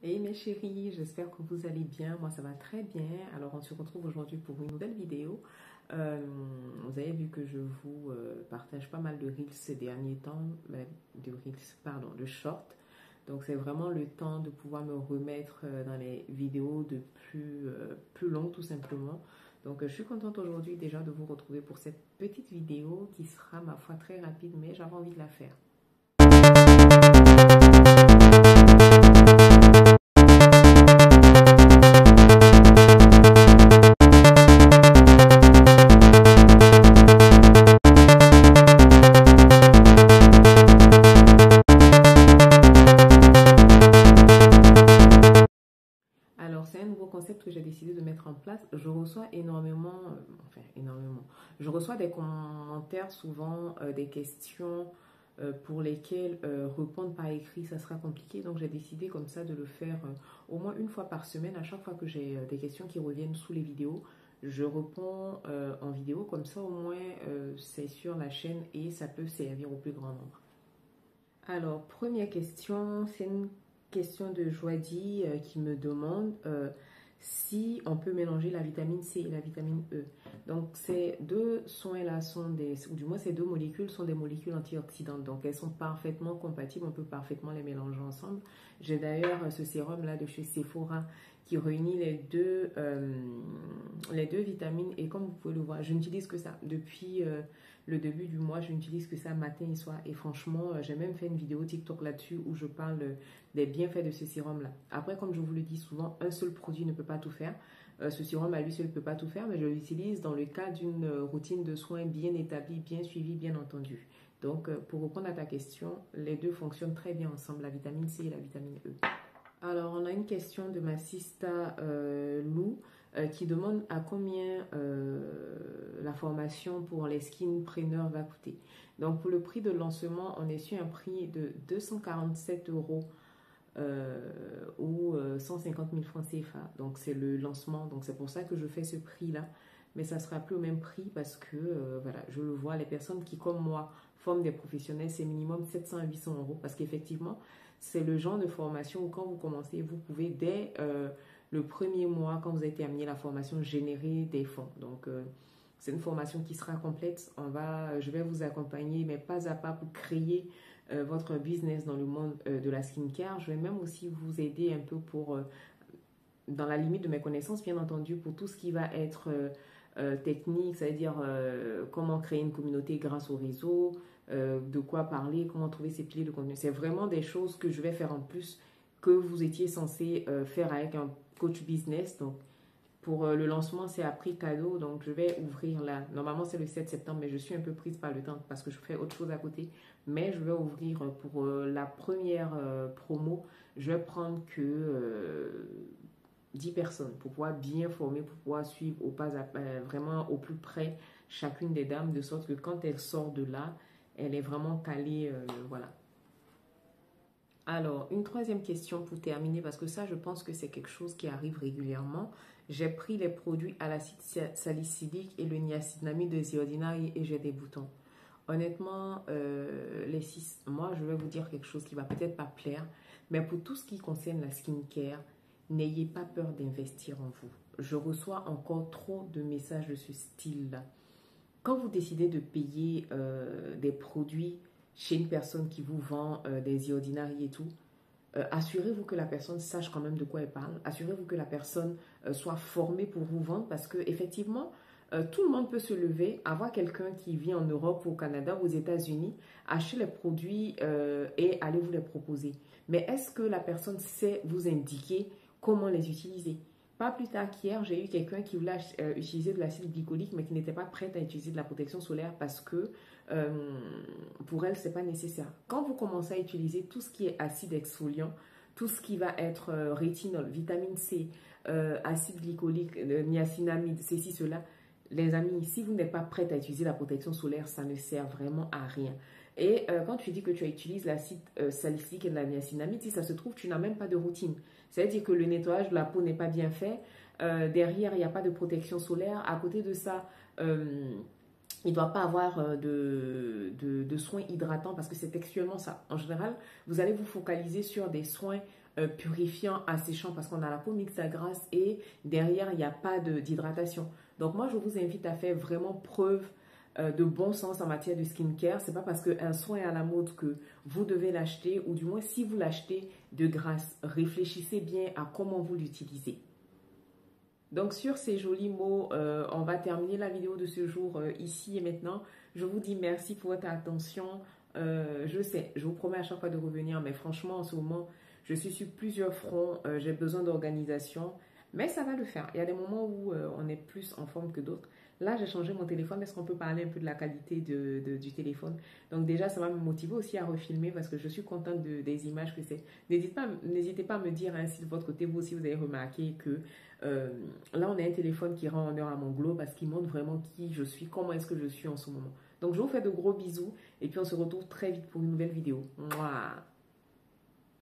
Hey mes chéris, j'espère que vous allez bien. Moi, ça va très bien. Alors, on se retrouve aujourd'hui pour une nouvelle vidéo. Vous avez vu que je vous partage pas mal de reels ces derniers temps, de reels, pardon, de shorts. Donc, c'est vraiment le temps de pouvoir me remettre dans les vidéos de plus longues, tout simplement. Donc, je suis contente aujourd'hui déjà de vous retrouver pour cette petite vidéo qui sera, ma foi, très rapide, mais j'avais envie de la faire. Alors, c'est un nouveau concept que j'ai décidé de mettre en place. Je reçois énormément, je reçois des commentaires souvent, des questions pour lesquelles répondre par écrit, ça sera compliqué. Donc, j'ai décidé comme ça de le faire au moins une fois par semaine. À chaque fois que j'ai des questions qui reviennent sous les vidéos, je réponds en vidéo. Comme ça, au moins, c'est sur la chaîne et ça peut servir au plus grand nombre. Alors, première question, c'est une question de Joadi qui me demande si on peut mélanger la vitamine C et la vitamine E. Donc, ces deux soins-là sont ou du moins ces deux molécules sont des molécules antioxydantes. Donc, elles sont parfaitement compatibles, on peut parfaitement les mélanger ensemble. J'ai d'ailleurs ce sérum-là de chez Sephora qui réunit les deux vitamines. Et comme vous pouvez le voir, je n'utilise que ça depuis le début du mois, je n'utilise que ça matin et soir. Et franchement, j'ai même fait une vidéo TikTok là-dessus où je parle des bienfaits de ce sérum-là. Après, comme je vous le dis souvent, un seul produit ne peut pas tout faire. Ce sérum à lui seul ne peut pas tout faire, mais je l'utilise dans le cadre d'une routine de soins bien établie, bien suivie, bien entendu. Donc, pour répondre à ta question, les deux fonctionnent très bien ensemble, la vitamine C et la vitamine E. Alors, on a une question de ma sista Lou qui demande à combien la formation pour les skinpreneurs va coûter. Donc, pour le prix de lancement, on est sur un prix de 247 euros ou 150 000 francs CFA. Donc, c'est le lancement. Donc, c'est pour ça que je fais ce prix-là. Mais ça ne sera plus au même prix parce que, voilà, je le vois, les personnes qui, comme moi, forment des professionnels, c'est minimum 700 à 800 euros parce qu'effectivement, c'est le genre de formation où quand vous commencez, vous pouvez dès le premier mois, quand vous avez terminé la formation, générer des fonds. Donc, c'est une formation qui sera complète. Je vais vous accompagner, mais pas à pas pour créer votre business dans le monde de la skincare. Je vais même aussi vous aider un peu dans la limite de mes connaissances, bien entendu, pour tout ce qui va être technique, c'est-à-dire comment créer une communauté grâce au réseau, de quoi parler, comment trouver ses piliers de contenu. C'est vraiment des choses que je vais faire en plus que vous étiez censé faire avec un coach business. Donc, pour le lancement, c'est à prix cadeau. Donc, je vais ouvrir là. Normalement, c'est le 7 septembre, mais je suis un peu prise par le temps parce que je fais autre chose à côté. Mais je vais ouvrir pour la première promo. Je vais prendre que 10 personnes pour pouvoir bien former, pour pouvoir suivre au pas à pas, vraiment au plus près chacune des dames, de sorte que quand elle sort de là, elle est vraiment calée. Voilà. Alors, une troisième question pour terminer, parce que ça, je pense que c'est quelque chose qui arrive régulièrement. J'ai pris les produits à l'acide salicylique et le niacinamide de The Ordinary et j'ai des boutons. Honnêtement, moi, je vais vous dire quelque chose qui va peut-être pas plaire, mais pour tout ce qui concerne la skincare, n'ayez pas peur d'investir en vous. Je reçois encore trop de messages de ce style-là. Quand vous décidez de payer des produits chez une personne qui vous vend des ordinary et tout, assurez-vous que la personne sache quand même de quoi elle parle. Assurez-vous que la personne soit formée pour vous vendre parce que effectivement, tout le monde peut se lever, avoir quelqu'un qui vit en Europe, au Canada, aux États-Unis, acheter les produits et aller vous les proposer. Mais est-ce que la personne sait vous indiquer comment les utiliser? Pas plus tard qu'hier, j'ai eu quelqu'un qui voulait utiliser de l'acide glycolique, mais qui n'était pas prête à utiliser de la protection solaire parce que pour elle, ce n'est pas nécessaire. Quand vous commencez à utiliser tout ce qui est acide exfoliant, tout ce qui va être rétinol, vitamine C, acide glycolique, niacinamide, ceci, cela, les amis, si vous n'êtes pas prête à utiliser la protection solaire, ça ne sert vraiment à rien. Et quand tu dis que tu utilises l'acide salicylique et la niacinamide, si ça se trouve, tu n'as même pas de routine. C'est-à-dire que le nettoyage de la peau n'est pas bien fait. Derrière, il n'y a pas de protection solaire. À côté de ça, il ne doit pas avoir de soins hydratants parce que c'est textuellement ça. En général, vous allez vous focaliser sur des soins purifiant, asséchant parce qu'on a la peau mixte à grasse et derrière, il n'y a pas d'hydratation. Donc moi, je vous invite à faire vraiment preuve de bon sens en matière de skincare. C'est pas parce qu'un soin est à la mode que vous devez l'acheter, ou du moins si vous l'achetez de grâce, réfléchissez bien à comment vous l'utilisez. Donc sur ces jolis mots, on va terminer la vidéo de ce jour ici et maintenant. Je vous dis merci pour votre attention. Je sais, je vous promets à chaque fois de revenir, mais franchement en ce moment, je suis sur plusieurs fronts, j'ai besoin d'organisation, mais ça va le faire. Il y a des moments où on est plus en forme que d'autres. Là, j'ai changé mon téléphone. Est-ce qu'on peut parler un peu de la qualité du téléphone? Donc déjà, ça va me motiver aussi à refilmer parce que je suis contente des images que c'est. N'hésitez pas à me dire hein, si de votre côté, vous aussi, vous avez remarqué que là, on a un téléphone qui rend honneur à mon glow parce qu'il montre vraiment qui je suis, comment est-ce que je suis en ce moment. Donc, je vous fais de gros bisous et puis on se retrouve très vite pour une nouvelle vidéo. Mouah.